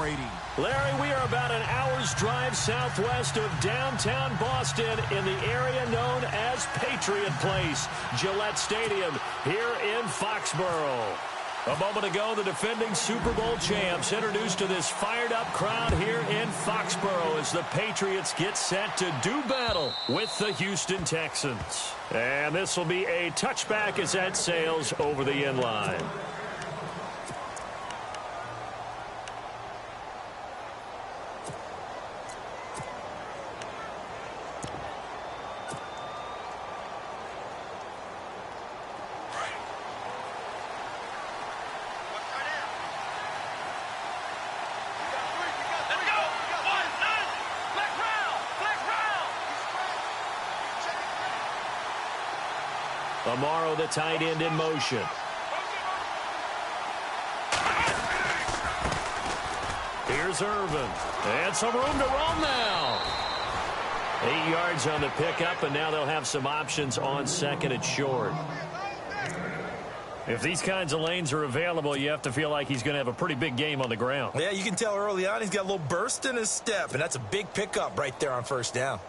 celebrating. Larry, we are about an hour's drive southwest of downtown Boston in the area known as Patriot Place, Gillette Stadium, here in Foxborough. A moment ago, the defending Super Bowl champs introduced to this fired-up crowd here in Foxborough as the Patriots get set to do battle with the Houston Texans. And this will be a touchback as that sails over the end line. Amaro, the tight end, in motion. Here's Irvin. And some room to roam now. 8 yards on the pickup, and now they'll have some options on second and short. If these kinds of lanes are available, you have to feel like he's going to have a pretty big game on the ground. Yeah, you can tell early on he's got a little burst in his step, and that's a big pickup right there on first down.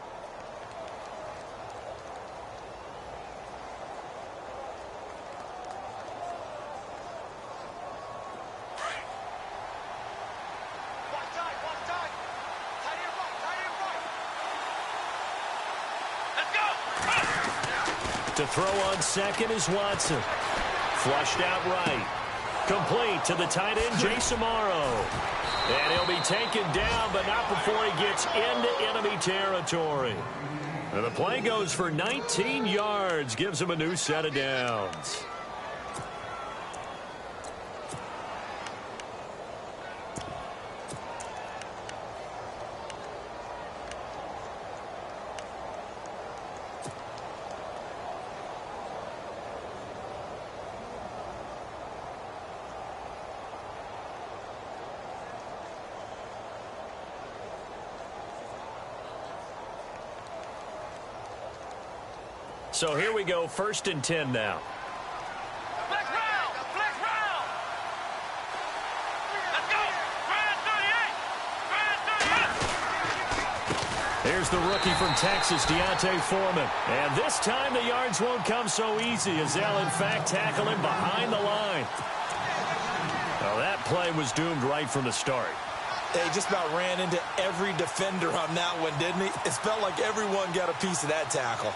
To throw on second is Watson. Flushed out right. Complete to the tight end, Jace Amaro. And he'll be taken down, but not before he gets into enemy territory. And the play goes for 19 yards, gives him a new set of downs. So here we go, 1st and 10 now. Flex round! Flex round! Let's go! Grand 38! Grand 38! Here's the rookie from Texas, Deontay Foreman. And this time the yards won't come so easy as they'll, in fact, tackle him behind the line. Well, that play was doomed right from the start. They just about ran into every defender on that one, didn't he? It felt like everyone got a piece of that tackle.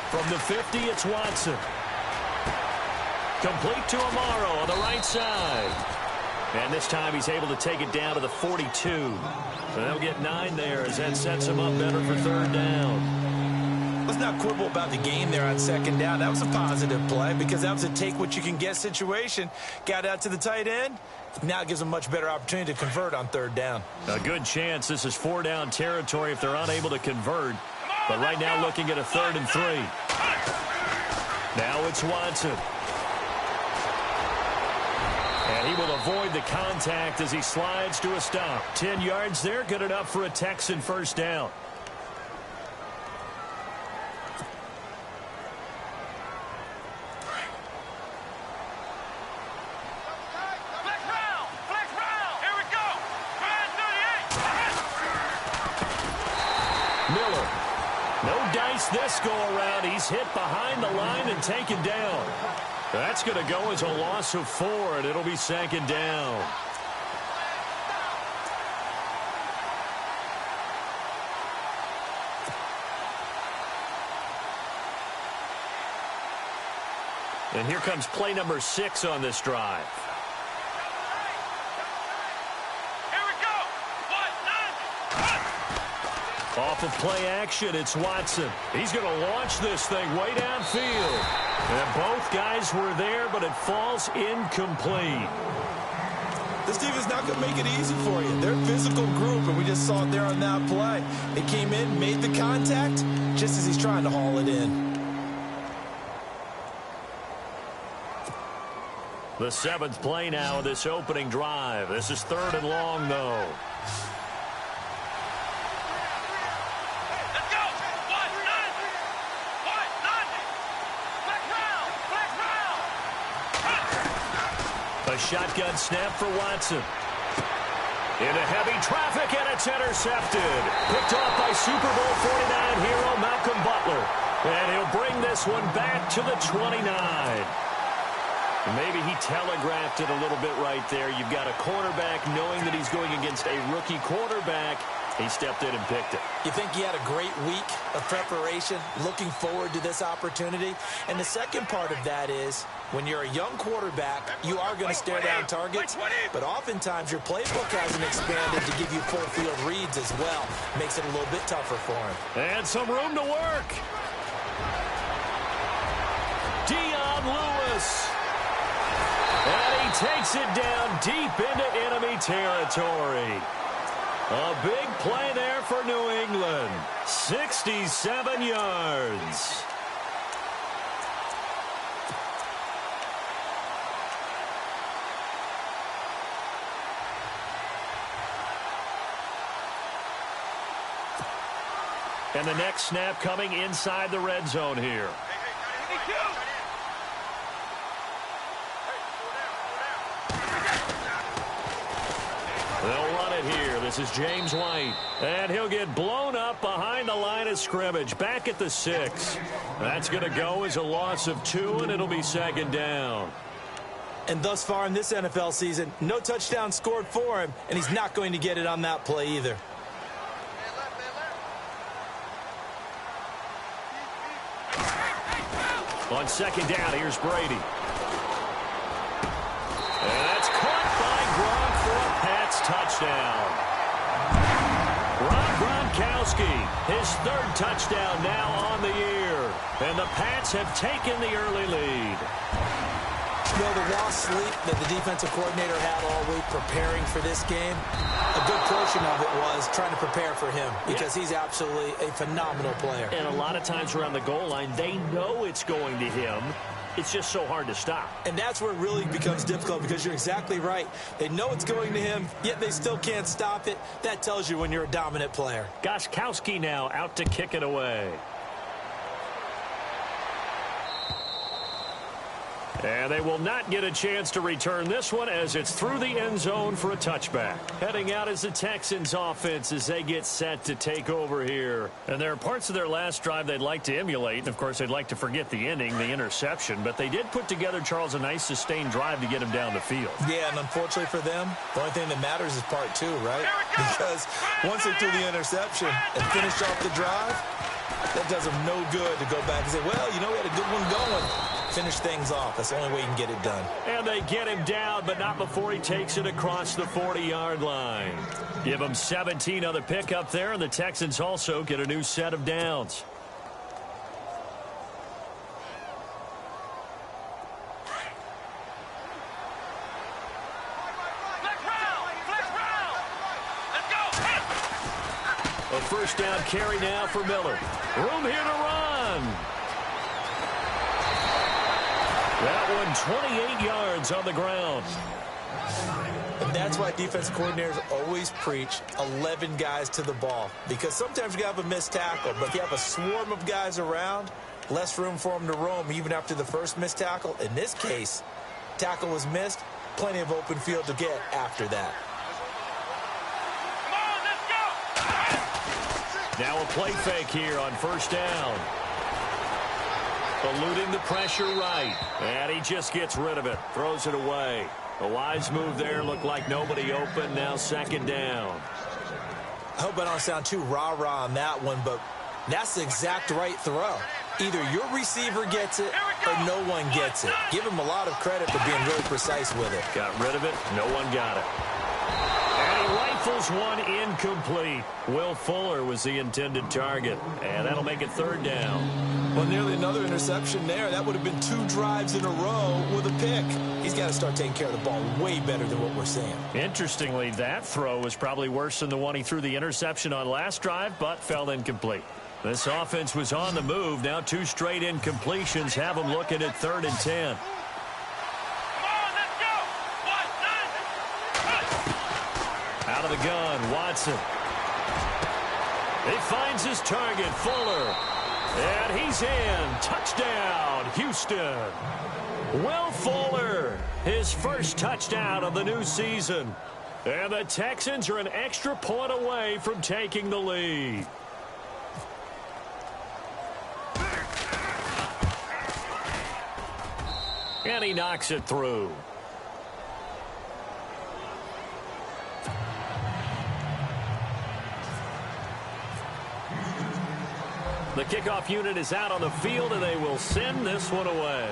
From the 50, it's Watson. Complete to Amaro on the right side. And this time he's able to take it down to the 42. So they'll get 9 there as that sets him up better for 3rd down. Let's not quibble about the game there on 2nd down. That was a positive play because that was a take-what-you-can-get situation. Got out to the tight end. Now it gives them much better opportunity to convert on 3rd down. A good chance this is 4-down territory if they're unable to convert. But right now looking at a 3rd and 3. Now it's Watson. And he will avoid the contact as he slides to a stop. 10 yards there, good enough for a Texan 1st down. This go-around, he's hit behind the line and taken down. That's going to go as a loss of 4, and it'll be 2nd down. And here comes play number 6 on this drive. Off of play action, it's Watson. He's going to launch this thing way downfield. And both guys were there, but it falls incomplete. This team is not going to make it easy for you. They're a physical group, and we just saw it there on that play. They came in, made the contact, just as he's trying to haul it in. The 7th play now of this opening drive. This is 3rd and long, though. Let's go. One, none. Flex round. A shotgun snap for Watson. Into heavy traffic, and it's intercepted. Picked off by Super Bowl 49 hero Malcolm Butler. And he'll bring this one back to the 29. Maybe he telegraphed it a little bit right there. You've got a cornerback knowing that he's going against a rookie quarterback. He stepped in and picked it. You think he had a great week of preparation, looking forward to this opportunity? And the second part of that is, when you're a young quarterback, you are going to stare down targets, but oftentimes your playbook hasn't expanded to give you full field reads as well. Makes it a little bit tougher for him. And some room to work. Dion Lewis. And he takes it down deep into enemy territory. A big play there for New England. 67 yards. And the next snap coming inside the red zone here. They'll run it here. This is James White. And he'll get blown up behind the line of scrimmage. Back at the 6. That's going to go as a loss of 2, and it'll be 2nd down. And thus far in this NFL season, no touchdown scored for him, and he's not going to get it on that play either. On 2nd down, here's Brady. And that's caught by Gronk for a Pats touchdown. Rob Gronkowski, his 3rd touchdown now on the year. And the Pats have taken the early lead. You know, the lost sleep that the defensive coordinator had all week preparing for this game, a good portion of it was trying to prepare for him because he's absolutely a phenomenal player. And a lot of times around the goal line, they know it's going to him. It's just so hard to stop. And that's where it really becomes difficult because you're exactly right. They know it's going to him, yet they still can't stop it. That tells you when you're a dominant player. Gostkowski now out to kick it away. And they will not get a chance to return this one as it's through the end zone for a touchback. Heading out is the Texans offense as they get set to take over here. And there are parts of their last drive they'd like to emulate. And, of course, they'd like to forget the ending, the interception. But they did put together, Charles, a nice sustained drive to get him down the field. Yeah, and unfortunately for them, the only thing that matters is part 2, right? Because once they threw the interception and finished off the drive, that does them no good to go back and say, well, you know, we had a good one going. Finish things off. That's the only way you can get it done. And they get him down, but not before he takes it across the 40-yard line. Give him 17 on the pickup there, and the Texans also get a new set of downs. A 1st down carry now for Miller. Room here to run. That one 28 yards on the ground. And that's why defense coordinators always preach 11 guys to the ball. Because sometimes you have a missed tackle, but if you have a swarm of guys around, less room for them to roam even after the first missed tackle. In this case, tackle was missed, plenty of open field to get after that. Now a play fake here on 1st down. Eluding the pressure right. And he just gets rid of it. Throws it away. A wise move there. Looked like nobody open. Now 2nd down. I hope I don't sound too rah-rah on that one, but that's the exact right throw. Either your receiver gets it or no one gets it. Give him a lot of credit for being really precise with it. Got rid of it. No one got it. And he rifles one incomplete. Will Fuller was the intended target. And that'll make it 3rd down. Well, nearly another interception there. That would have been 2 drives in a row with a pick. He's got to start taking care of the ball way better than what we're seeing. Interestingly, that throw was probably worse than the one he threw the interception on last drive, but fell incomplete. This offense was on the move. Now 2 straight incompletions have them looking at 3rd and 10. Out of the gun, Watson. He finds his target, Fuller. And he's in. Touchdown, Houston. Will Fuller, his first touchdown of the new season. And the Texans are an extra point away from taking the lead. And he knocks it through. The kickoff unit is out on the field, and they will send this one away.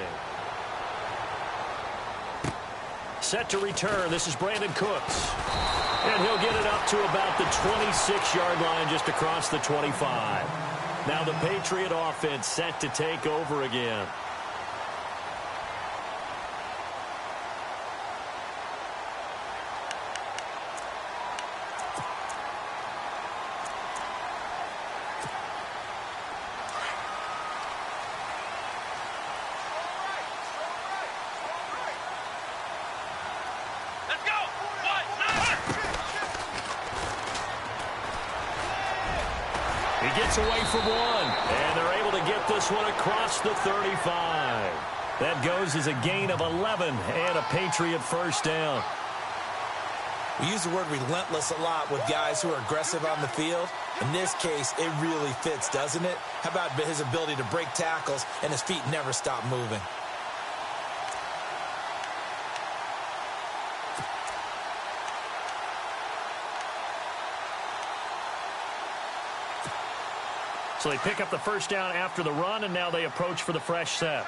Set to return. This is Brandon Cooks. And he'll get it up to about the 26-yard line, just across the 25. Now the Patriot offense set to take over again. Gets away from one, and they're able to get this one across the 35. That goes as a gain of 11 and a Patriot first down. We use the word relentless a lot with guys who are aggressive on the field. In this case, it really fits, doesn't it? How about his ability to break tackles and his feet never stop moving? So they pick up the first down after the run, and now they approach for the fresh set.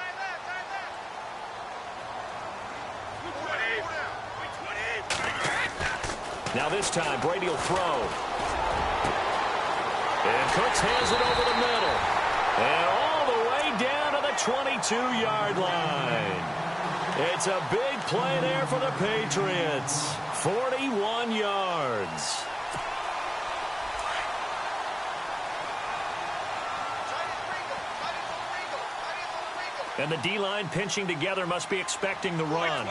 Now this time, Brady will throw. And Cooks hands it over the middle. And all the way down to the 22-yard line. It's a big play there for the Patriots. 41 yards. And the D-line pinching together must be expecting the run.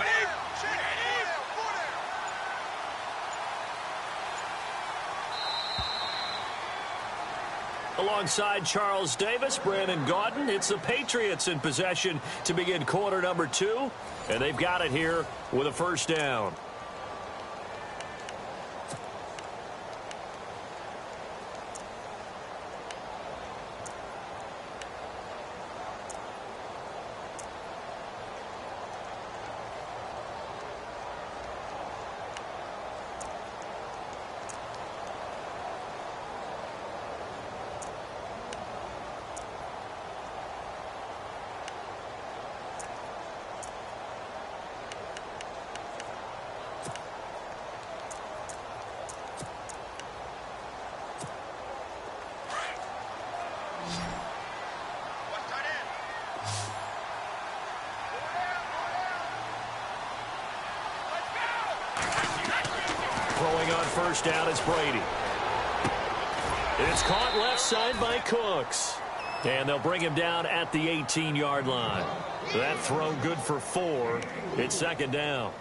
Alongside Charles Davis, Brandon Gaudin, it's the Patriots in possession to begin quarter number 2. And they've got it here with a first down. Throwing on first down is Brady. It's caught left side by Cooks. And they'll bring him down at the 18-yard line. That throw good for 4. It's second down.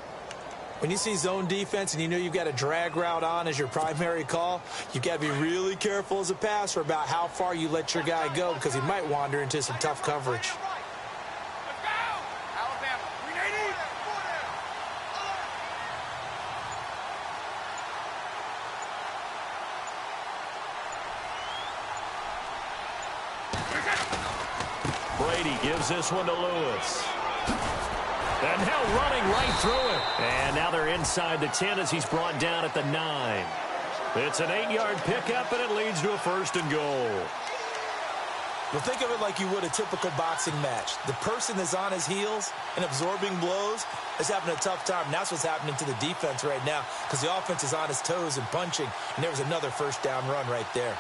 When you see zone defense and you know you've got a drag route on as your primary call, you've got to be really careful as a passer about how far you let your guy go because he might wander into some tough coverage. Brady gives this one to Lewis. And now running right through it. And now they're inside the 10 as he's brought down at the 9. It's an 8-yard pickup, and it leads to a first and goal. Well, think of it like you would a typical boxing match. The person that's on his heels and absorbing blows is having a tough time. And that's what's happening to the defense right now because the offense is on his toes and punching. And there was another first down run right there.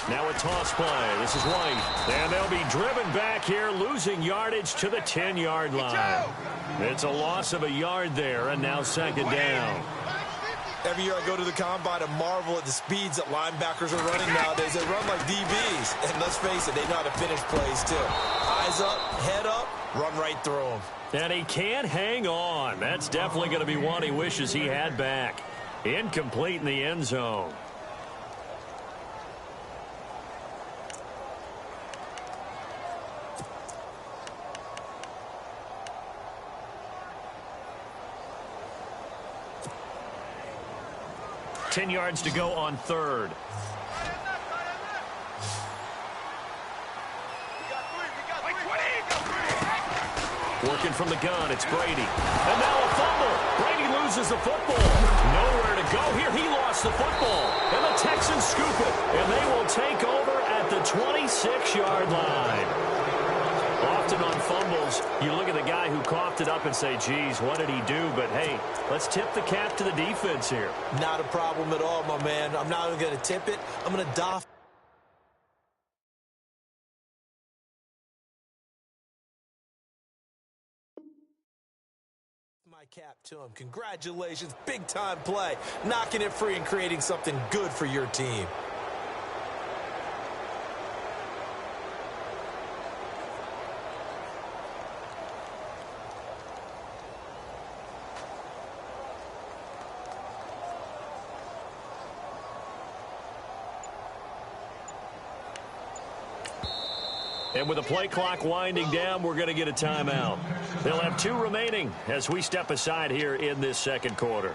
Now a toss play. This is White. And they'll be driven back here, losing yardage to the 10-yard line. It's a loss of a yard there, and now second down. Every year I go to the combine and marvel at the speeds that linebackers are running nowadays. They run like DBs. And let's face it, they know how to finish plays too. Eyes up, head up, run right through them. And he can't hang on. That's definitely going to be one he wishes he had back. Incomplete in the end zone. Ten yards to go on third. Working from the gun, it's Brady. And now a fumble. Brady loses the football. Nowhere to go here. He lost the football. And the Texans scoop it. And they will take over at the 26-yard line. Often on fumbles, you look at the guy who coughed it up and say, geez, what did he do? But, hey, let's tip the cap to the defense here. Not a problem at all, my man. I'm not even going to tip it. I'm going to doff. My cap to him. Congratulations. Big time play. Knocking it free and creating something good for your team. And with the play clock winding down, we're going to get a timeout. They'll have 2 remaining as we step aside here in this second quarter.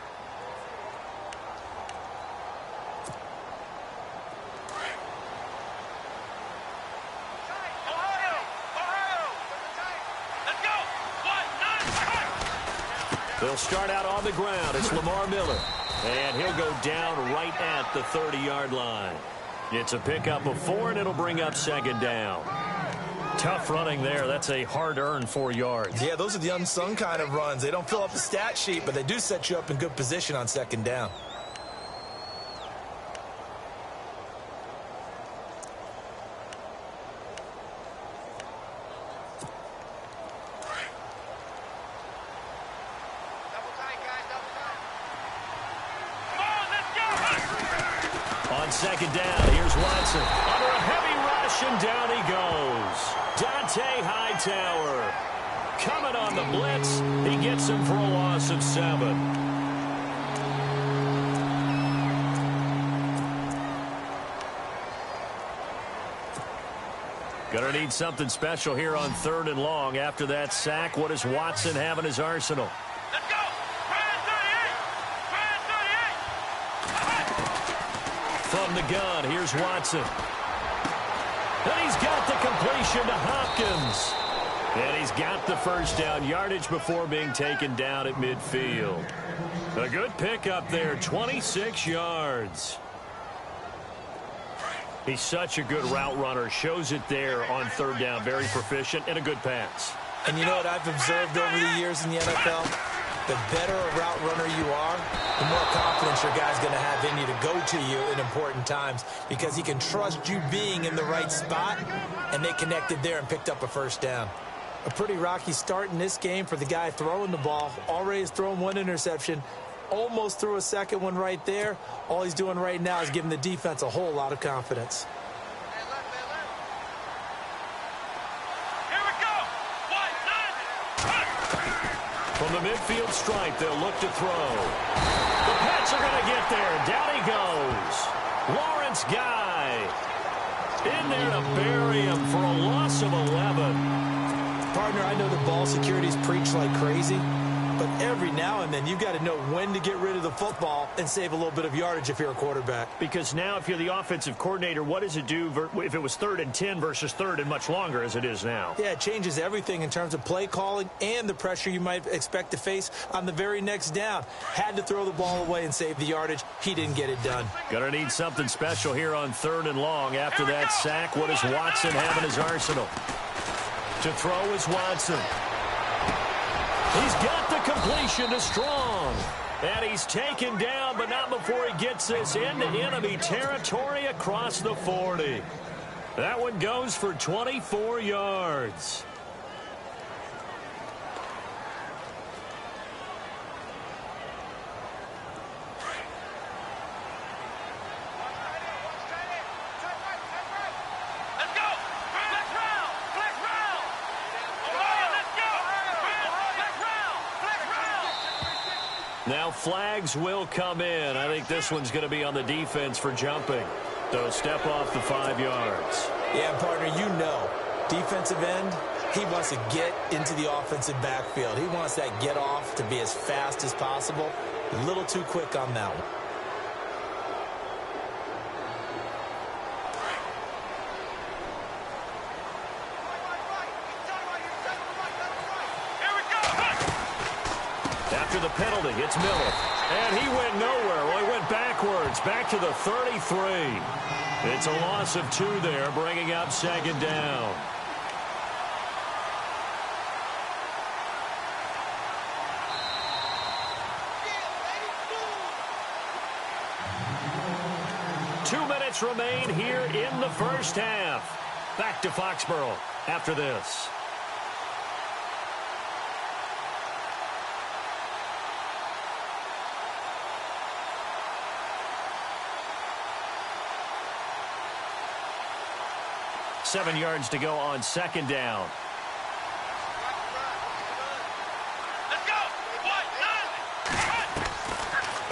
They'll start out on the ground. It's Lamar Miller. And he'll go down right at the 30-yard line. It's a pickup of 4, and it'll bring up second down. Tough running there. That's a hard-earned 4 yards. Yeah, those are the unsung kind of runs. They don't fill up the stat sheet, but they do set you up in good position on second down. Second down, here's Watson. Under a heavy rush, and down he goes. Dante Hightower coming on the blitz. He gets him for a loss of 7. Gonna need something special here on 3rd and long. After that sack, what does Watson have in his arsenal? Let's go! From the gun, here's Watson. And he's got the completion to Hopkins. And he's got the first down, yardage before being taken down at midfield. A good pickup there, 26 yards. He's such a good route runner. Shows it there on 3rd down. Very proficient and a good pass. And you know what I've observed over the years in the NFL? The better a route runner you are, the more confidence your guy's going to have in you to go to you in important times because he can trust you being in the right spot, and they connected there and picked up a first down. A pretty rocky start in this game for the guy throwing the ball. Already has thrown 1 interception, almost threw a second one right there. All he's doing right now is giving the defense a whole lot of confidence. From the midfield stripe, they'll look to throw. The Pats are going to get there. Down he goes. Lawrence Guy in there to bury him for a loss of 11. Partner, I know the ball security's preached like crazy, but every now and then you've got to know when to get rid of the football and save a little bit of yardage if you're a quarterback. Because now if you're the offensive coordinator, what does it do if it was 3rd and 10 versus 3rd and much longer as it is now? Yeah, it changes everything in terms of play calling and the pressure you might expect to face on the very next down. Had to throw the ball away and save the yardage. He didn't get it done. Gonna need something special here on 3rd and long. After that sack, what does Watson have in his arsenal? To throw is Watson. He's got the completion to Strong. And he's taken down, but not before he gets this into enemy territory across the 40. That one goes for 24 yards. Now flags will come in. I think this one's going to be on the defense for jumping. So step off the 5 yards. Yeah, partner, you know, defensive end, he wants to get into the offensive backfield. He wants that get off to be as fast as possible. A little too quick on that one. After the penalty, it's Miller. And he went nowhere. Well, he went backwards, back to the 33. It's a loss of 2 there, bringing up 2nd down. Two minutes remain here in the first half. Back to Foxborough after this. Seven yards to go on 2nd down. Let's go.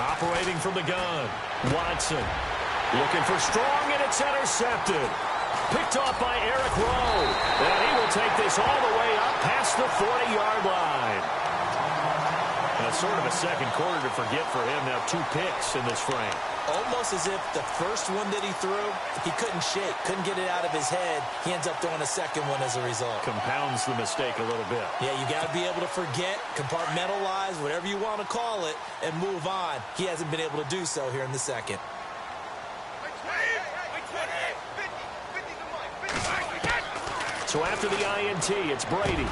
Operating from the gun. Watson looking for strong, and it's intercepted. Picked off by Eric Rowe. And he will take this all the way up past the 40-yard line. That's sort of a second quarter to forget for him. Now 2 picks in this frame. Almost as if the first one that he threw, he couldn't shake, couldn't get it out of his head. He ends up throwing a second one as a result. Compounds the mistake a little bit. Yeah, you got to be able to forget, compartmentalize, whatever you want to call it, and move on. He hasn't been able to do so here in the second. So after the INT, it's Brady.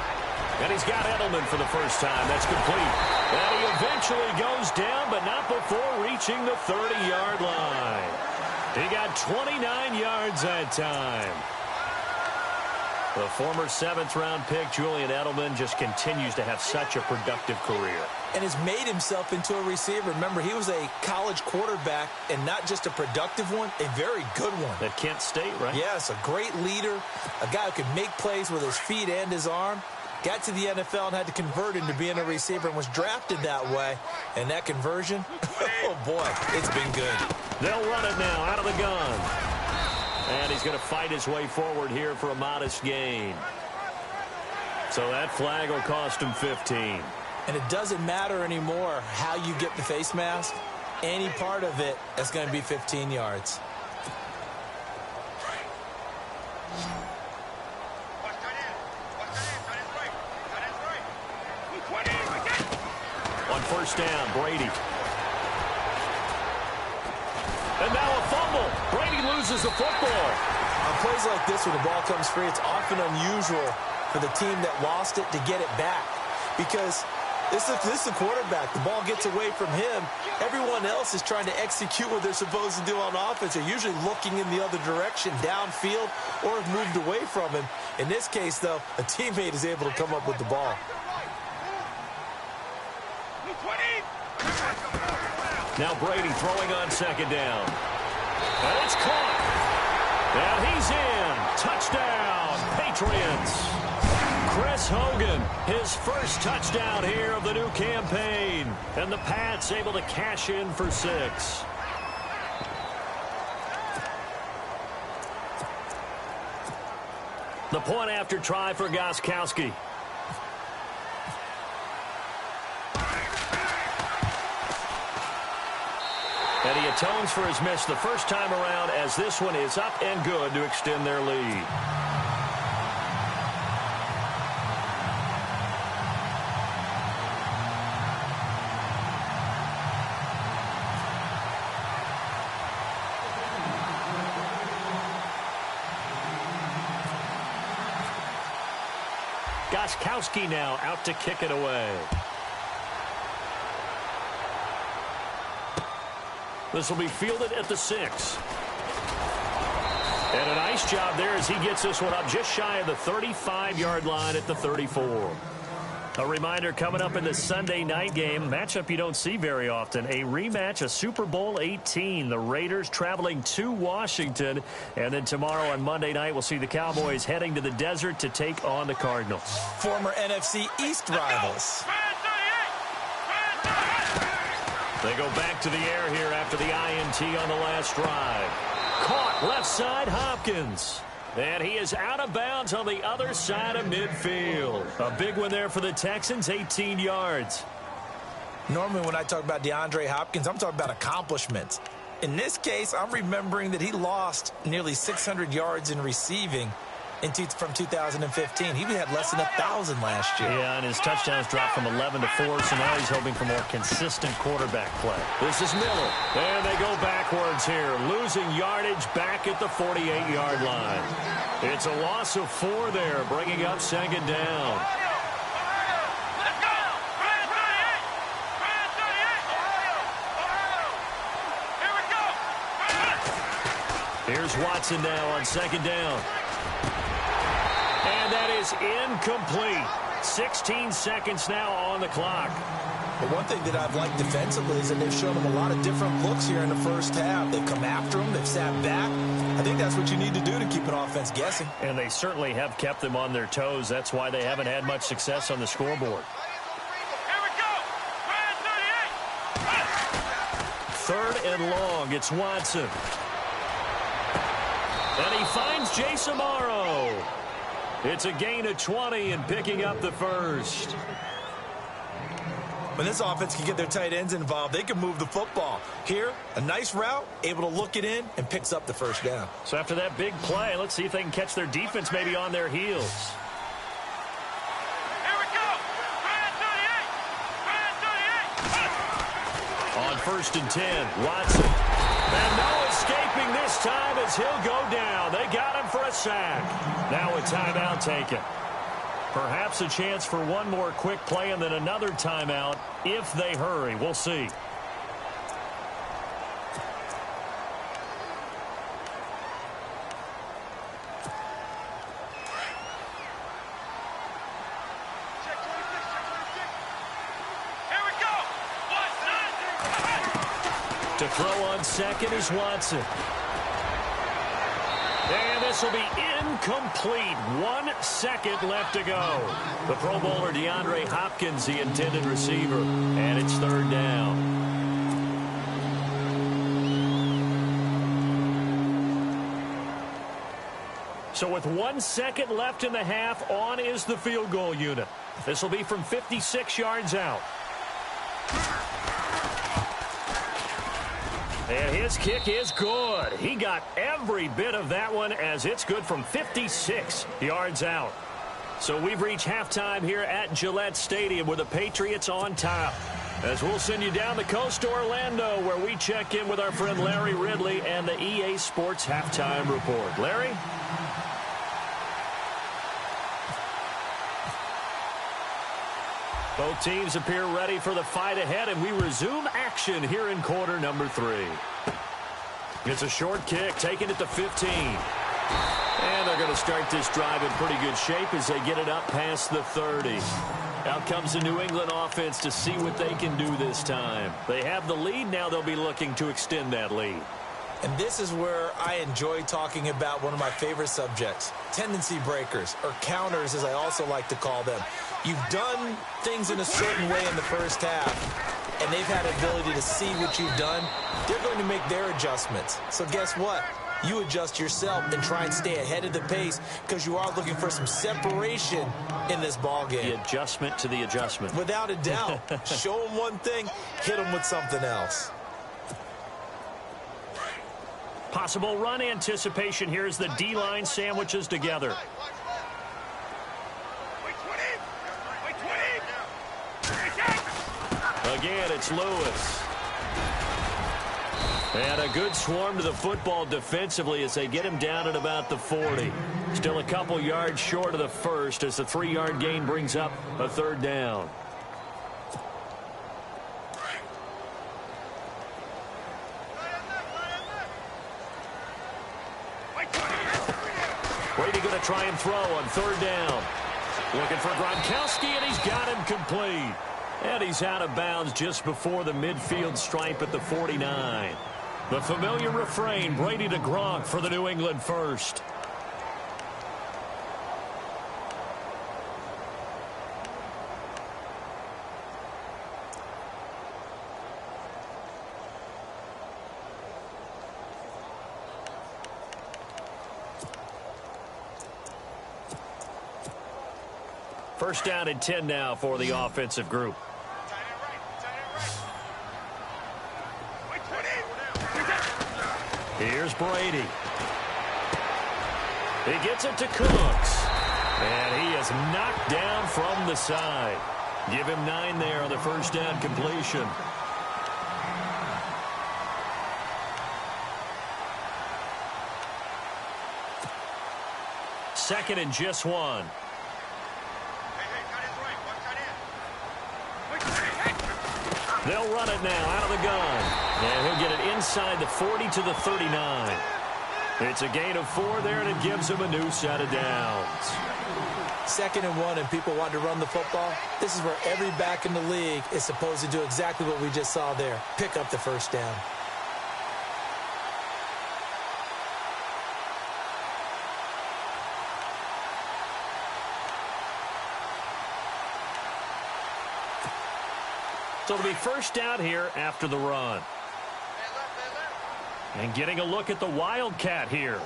And he's got Edelman for the first time. That's complete. And he eventually goes down, but not before reaching the 30-yard line. He got 29 yards that time. The former 7th-round pick, Julian Edelman, just continues to have such a productive career. And has made himself into a receiver. Remember, he was a college quarterback, and not just a productive one, a very good one. At Kent State, right? Yes, a great leader, a guy who could make plays with his feet and his arm. Got to the NFL and had to convert into being a receiver and was drafted that way. And that conversion, oh boy, it's been good. They'll run it now out of the gun. And he's going to fight his way forward here for a modest gain. So that flag will cost him 15. And it doesn't matter anymore how you get the face mask. Any part of it is going to be 15 yards. On first down, Brady. And now a fumble. Brady loses the football. On plays like this, when the ball comes free, it's often unusual for the team that lost it to get it back. Because this is the quarterback. The ball gets away from him. Everyone else is trying to execute what they're supposed to do on offense. They're usually looking in the other direction, downfield, or have moved away from him. In this case, though, a teammate is able to come up with the ball. Now Brady throwing on second down. And it's caught. And he's in. Touchdown, Patriots. Chris Hogan, his first touchdown here of the new campaign. And the Pats able to cash in for 6. The point after try for Gostkowski. And he atones for his miss the first time around as this one is up and good to extend their lead. Gostkowski now out to kick it away. This will be fielded at the 6. And a nice job there as he gets this one up just shy of the 35-yard line at the 34. A reminder coming up in the Sunday night game, matchup you don't see very often, a rematch of Super Bowl 18. The Raiders traveling to Washington. And then tomorrow on Monday night, we'll see the Cowboys heading to the desert to take on the Cardinals. Former NFC East rivals. They go back to the air here after the INT on the last drive. Caught left side, Hopkins. And he is out of bounds on the other side of midfield. A big one there for the Texans, 18 yards. Normally when I talk about DeAndre Hopkins, I'm talking about accomplishments. In this case, I'm remembering that he lost nearly 600 yards in receiving from 2015. He had less than 1,000 last year. Yeah, and his touchdowns dropped from 11 to 4, so now he's hoping for more consistent quarterback play. This is Miller, and they go backwards here, losing yardage back at the 48-yard line. It's a loss of 4 there, bringing up second down. Here's Watson now on second down. And that is incomplete. 16 seconds now on the clock. But one thing that I've liked defensively is that they've shown him a lot of different looks here in the first half. They've come after him. They've sat back. I think that's what you need to do to keep an offense guessing. And they certainly have kept them on their toes. That's why they haven't had much success on the scoreboard. Here we go. 38. Third and long. It's Watson. And he finds Jace Amaro. It's a gain of 20 and picking up the first. When this offense can get their tight ends involved, they can move the football. Here, a nice route, able to look it in, and picks up the first down. So after that big play, let's see if they can catch their defense maybe on their heels. Here we go. 38. On first and 10, Watson. And no escaping this time as he'll go down. They got him for a sack. Now a timeout taken. Perhaps a chance for one more quick play and then another timeout if they hurry. We'll see. Here we go. To throw on second is Watson. And this will be incomplete. 1 second left to go. The Pro Bowler DeAndre Hopkins, the intended receiver. And it's third down. So with 1 second left in the half, on is the field goal unit. This will be from 56 yards out. And his kick is good. He got every bit of that one as it's good from 56 yards out. So we've reached halftime here at Gillette Stadium with the Patriots on top. As we'll send you down the coast to Orlando where we check in with our friend Larry Ridley and the EA Sports Halftime Report. Larry? Both teams appear ready for the fight ahead, and we resume action here in quarter number 3. It's a short kick, taken at the 15. And they're going to start this drive in pretty good shape as they get it up past the 30. Out comes the New England offense to see what they can do this time. They have the lead. Now they'll be looking to extend that lead. And this is where I enjoy talking about one of my favorite subjects, tendency breakers, or counters as I also like to call them. You've done things in a certain way in the first half, and they've had the ability to see what you've done. They're going to make their adjustments. So guess what? You adjust yourself and try and stay ahead of the pace because you are looking for some separation in this ball game. The adjustment to the adjustment. Without a doubt. Show them one thing, hit them with something else. Possible run anticipation here as the D-line sandwiches together. Again, it's Lewis. And a good swarm to the football defensively as they get him down at about the 40. Still a couple yards short of the first as the 3-yard gain brings up a third down. Brady going to try and throw on third down. Looking for Gronkowski, and he's got him complete. And he's out of bounds just before the midfield stripe at the 49. The familiar refrain, Brady to Gronk for the New England first. First down and 10 now for the offensive group. Here's Brady. He gets it to Cooks. And he is knocked down from the side. Give him 9 there on the first down completion. Second and just 1. They'll run it now out of the gun. And he'll get it inside the 40 to the 39. It's a gain of 4 there, and it gives him a new set of downs. Second and 1, and people want to run the football. This is where every back in the league is supposed to do exactly what we just saw there. Pick up the first down. So it'll be first down here after the run. And getting a look at the Wildcat here.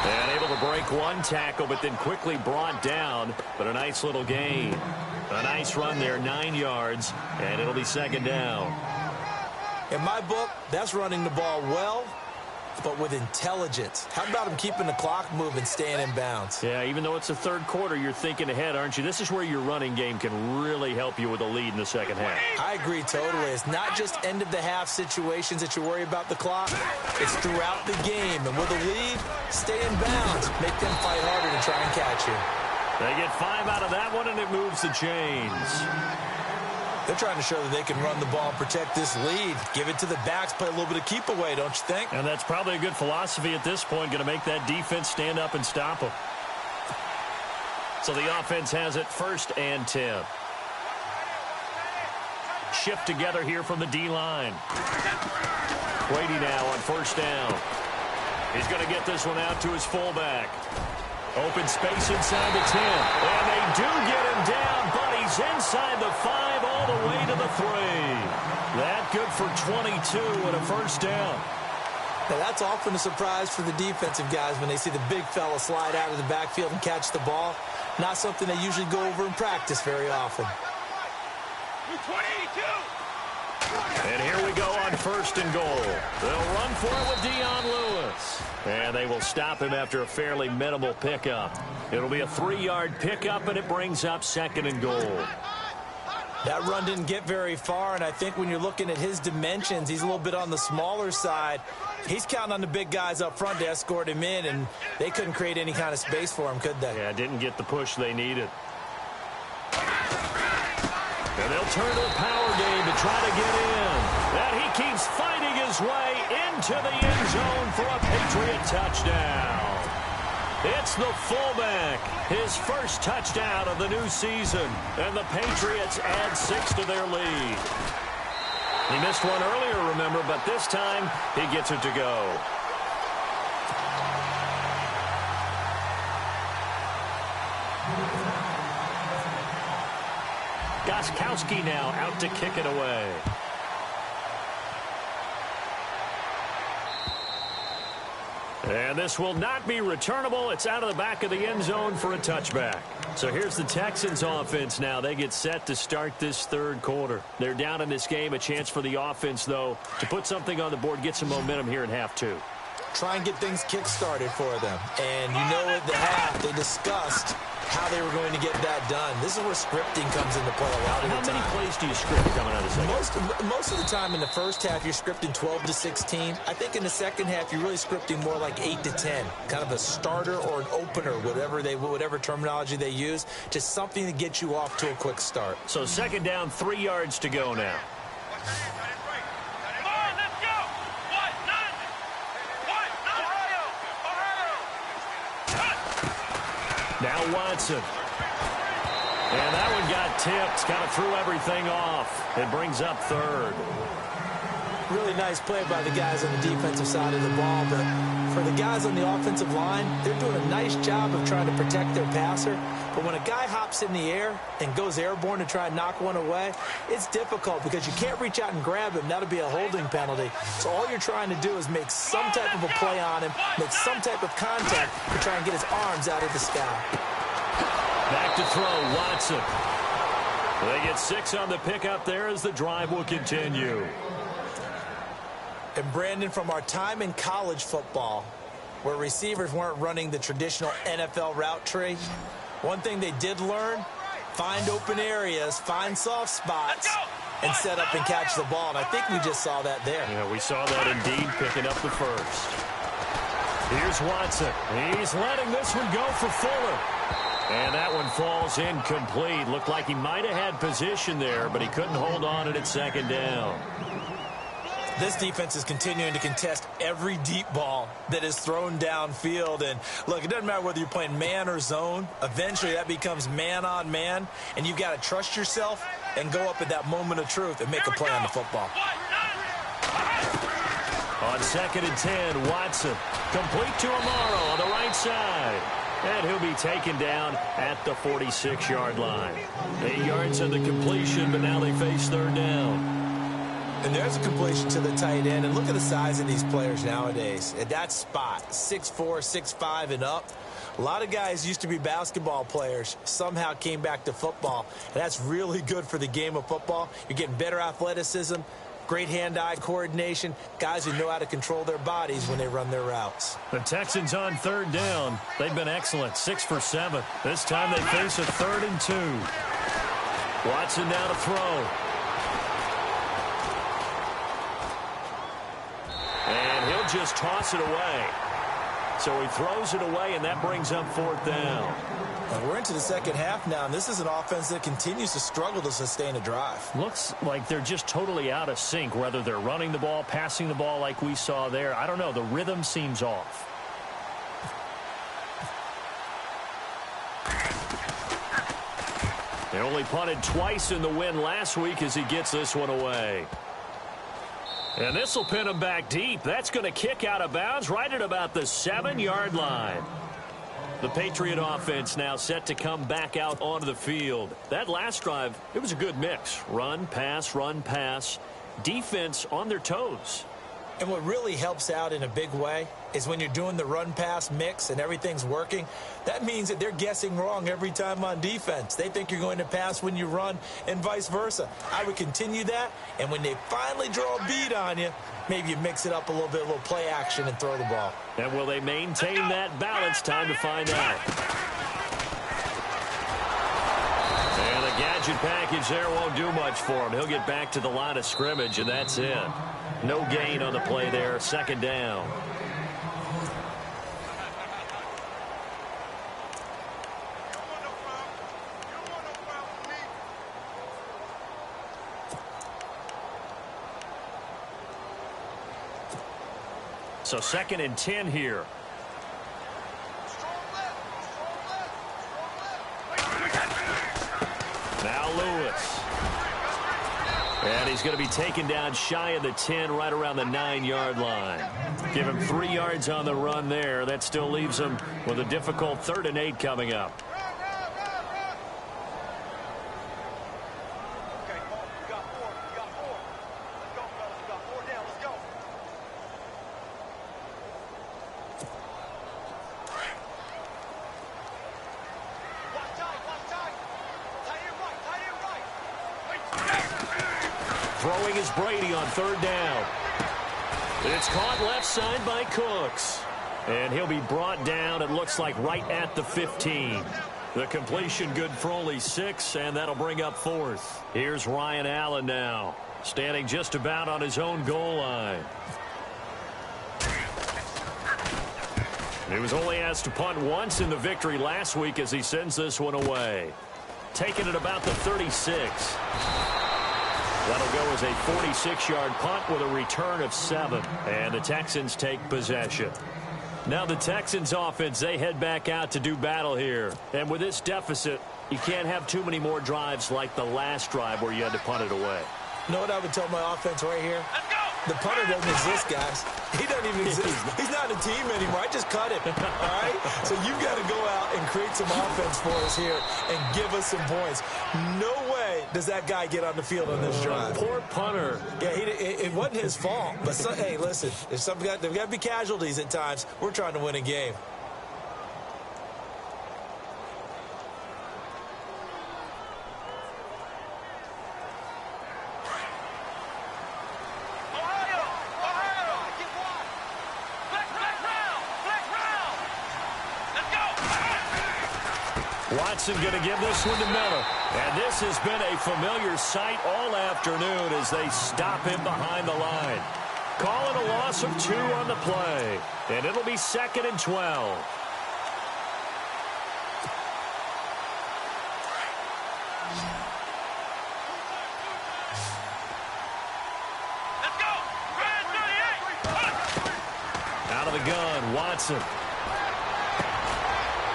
And able to break one tackle, but then quickly brought down. But a nice little gain. A nice run there, 9 yards, and it'll be second down. In my book, that's running the ball well, but with intelligence. How about him keeping the clock moving, staying in bounds? Yeah, even though it's the third quarter, you're thinking ahead, aren't you? This is where your running game can really help you with a lead in the second half. I agree totally. It's not just end-of-the-half situations that you worry about the clock. It's throughout the game. And with a lead, stay in bounds. Make them fight harder to try and catch you. They get 5 out of that one, and it moves the chains. They're trying to show that they can run the ball and protect this lead. Give it to the backs, play a little bit of keep away, don't you think? And that's probably a good philosophy at this point, going to make that defense stand up and stop them. So the offense has it first and 10. Shift together here from the D-line. Brady now on first down. He's going to get this one out to his fullback. Open space inside the 10. And they do get him down, but he's inside the 5 all the way to the 3. That good for 22 and a first down. Now that's often a surprise for the defensive guys when they see the big fella slide out of the backfield and catch the ball. Not something they usually go over in practice very often. And here we go on first and goal. They'll run for it with Dion Lewis. And they will stop him after a fairly minimal pickup. It'll be a 3-yard pickup, and it brings up second and goal. That run didn't get very far, and I think when you're looking at his dimensions, he's a little bit on the smaller side. He's counting on the big guys up front to escort him in, and they couldn't create any kind of space for him, could they? Yeah, didn't get the push they needed. And they'll turn to the power game to try to get in. And he keeps fighting his way into the end zone for a Patriot touchdown. It's the fullback, his first touchdown of the new season. And the Patriots add 6 to their lead. He missed one earlier, remember, but this time he gets it to go. Gostkowski now out to kick it away. And this will not be returnable. It's out of the back of the end zone for a touchback. So here's the Texans offense now. They get set to start this third quarter. They're down in this game. A chance for the offense, though, to put something on the board, get some momentum here in half 2. Try and get things kick-started for them. And you know at the half, they discussed how they were going to get that done. This is where scripting comes into play a lot of the time. How many plays do you script coming out of the second? Most of the time in the first half, you're scripting 12 to 16. I think in the second half, you're really scripting more like 8 to 10. Kind of a starter or an opener, whatever terminology they use. Just something to get you off to a quick start. So second down, 3 yards to go now. Now Watson. And that one got tipped. Kind of threw everything off. It brings up third. Really nice play by the guys on the defensive side of the ball. But for the guys on the offensive line, they're doing a nice job of trying to protect their passer. But when a guy hops in the air and goes airborne to try and knock one away, it's difficult because you can't reach out and grab him. That'll be a holding penalty. So all you're trying to do is make some type of a play on him, make some type of contact to try and get his arms out of the sky. Back to throw, Watson. They get 6 on the pickup there as the drive will continue. And Brandon, from our time in college football, where receivers weren't running the traditional NFL route tree, one thing they did learn, find open areas, find soft spots, and set up and catch the ball. And I think we just saw that there. Yeah, we saw that indeed, picking up the first. Here's Watson. He's letting this one go for Fuller. And that one falls incomplete. Looked like he might have had position there, but he couldn't hold on at second down. This defense is continuing to contest every deep ball that is thrown downfield. And, look, it doesn't matter whether you're playing man or zone. Eventually, that becomes man-on-man, and you've got to trust yourself and go up at that moment of truth and make a play on the football. On 2nd and 10, Watson. Complete to Amaro on the right side. And he'll be taken down at the 46-yard line. 8 yards on the completion, but now they face 3rd down. And there's a completion to the tight end. And look at the size of these players nowadays. At that spot, 6'4", 6'5", and up. A lot of guys used to be basketball players, somehow came back to football. And that's really good for the game of football. You're getting better athleticism, great hand-eye coordination, guys who know how to control their bodies when they run their routes. The Texans on 3rd down. They've been excellent, 6 for 7. This time they face a 3rd and 2. Watson now to throw. And he'll just toss it away. So he throws it away, and that brings up 4th down. And we're into the second half now, and this is an offense that continues to struggle to sustain a drive. Looks like they're just totally out of sync, whether they're running the ball, passing the ball like we saw there. I don't know. The rhythm seems off. They only punted twice in the win last week as he gets this one away. And this will pin him back deep. That's going to kick out of bounds right at about the 7-yard line. The Patriot offense now set to come back out onto the field. That last drive, it was a good mix. Run, pass, defense on their toes. And what really helps out in a big way is when you're doing the run-pass mix and everything's working, that means that they're guessing wrong every time on defense. They think you're going to pass when you run and vice versa. I would continue that, and when they finally draw a bead on you, maybe you mix it up a little bit, a little play action, and throw the ball. And will they maintain that balance? Time to find out. And the gadget package there won't do much for him. He'll get back to the line of scrimmage, and that's it. No gain on the play there, 2nd down. So 2nd and 10 here. Now Lewis. And he's going to be taken down shy of the 10, right around the 9-yard line. Give him 3 yards on the run there. That still leaves him with a difficult 3rd and 8 coming up. Throwing is Brady on 3rd down. It's caught left side by Cooks. And he'll be brought down, it looks like, right at the 15. The completion good for only 6, and that'll bring up 4th. Here's Ryan Allen now, standing just about on his own goal line. He was only asked to punt once in the victory last week as he sends this one away. Taking it about the 36. That'll go as a 46-yard punt with a return of 7. And the Texans take possession. Now the Texans offense, they head back out to do battle here. And with this deficit, you can't have too many more drives like the last drive where you had to punt it away. You know what I would tell my offense right here? The punter doesn't exist, guys. He doesn't even exist. He's not a team anymore. I just cut him, all right? So you've got to go out and create some offense for us here and give us some points. No way does that guy get on the field on this drive. Poor punter. Yeah, it wasn't his fault. But, hey, listen, there's got to be casualties at times. We're trying to win a game. Watson going to give this one to Miller. And this has been a familiar sight all afternoon as they stop him behind the line. Call it a loss of 2 on the play. And it'll be 2nd and 12. Let's go. Red 38. Out of the gun, Watson.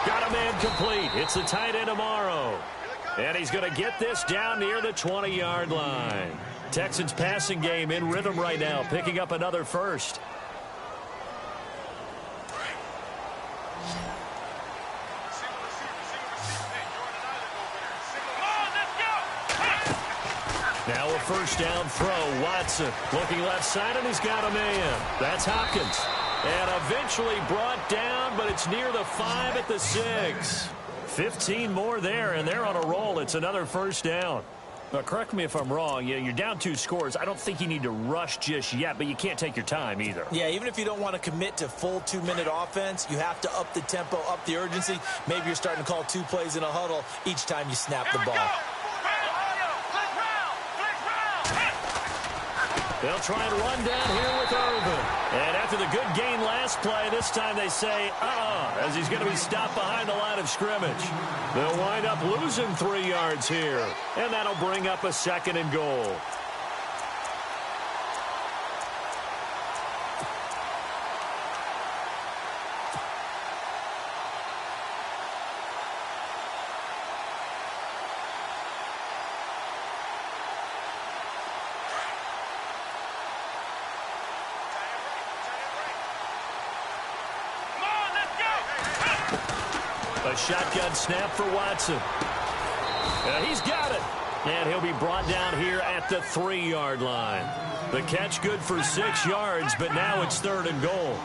Got a man complete. It's the tight end tomorrow. And he's going to get this down near the 20-yard line. Texans passing game in rhythm right now, picking up another first. Now a first down throw. Watson looking left side, and he's got a man. That's Hopkins. And eventually brought down, but it's near the 5 at the 6. 15 more there, and they're on a roll. It's another first down. Now, correct me if I'm wrong. You're down 2 scores. I don't think you need to rush just yet, but you can't take your time either. Yeah, even if you don't want to commit to full 2-minute offense, you have to up the tempo, up the urgency. Maybe you're starting to call 2 plays in a huddle each time you snap the ball. They'll try and run down here with Irvin. And after the good gain last play, this time they say, as he's going to be stopped behind the line of scrimmage. They'll wind up losing 3 yards here. And that'll bring up a 2nd and goal. A shotgun snap for Watson. He's got it. And he'll be brought down here at the 3-yard line. The catch good for 6 yards, but now it's 3rd and goal.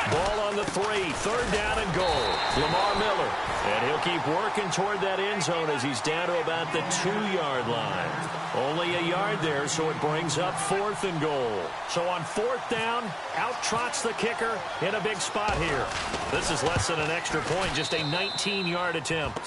Ball on the 3, 3rd down and goal. Lamar Miller. And he'll keep working toward that end zone as he's down to about the 2-yard line. Only a yard there, so it brings up 4th and goal. So on 4th down, out trots the kicker in a big spot here. This is less than an extra point, just a 19-yard attempt.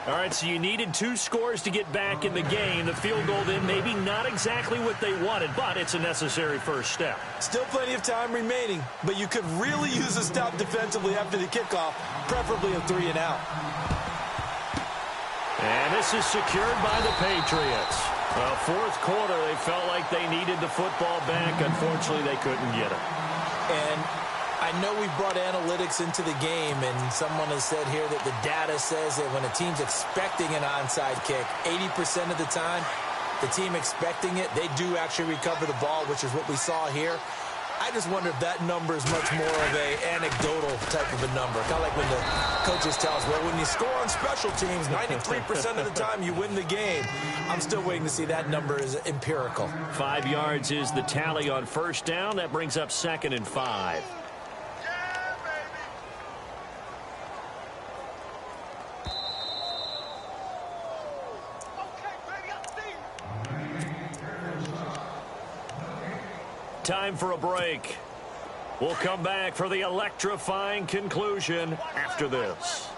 All right, so you needed 2 scores to get back in the game. The field goal then maybe not exactly what they wanted, but it's a necessary first step. Still plenty of time remaining, but you could really use a stop defensively after the kickoff, preferably a 3 and out. And this is secured by the Patriots. Well, 4th quarter, they felt like they needed the football back. Unfortunately, they couldn't get it. And I know we brought analytics into the game, and someone has said here that the data says that when a team's expecting an onside kick, 80% of the time, the team expecting it, they do actually recover the ball, which is what we saw here. I just wonder if that number is much more of an anecdotal type of a number. Kind of like when the coaches tell us, well, when you score on special teams, 93% of the time you win the game. I'm still waiting to see that number is empirical. 5 yards is the tally on first down. That brings up 2nd and 5. Time for a break. We'll come back for the electrifying conclusion after this.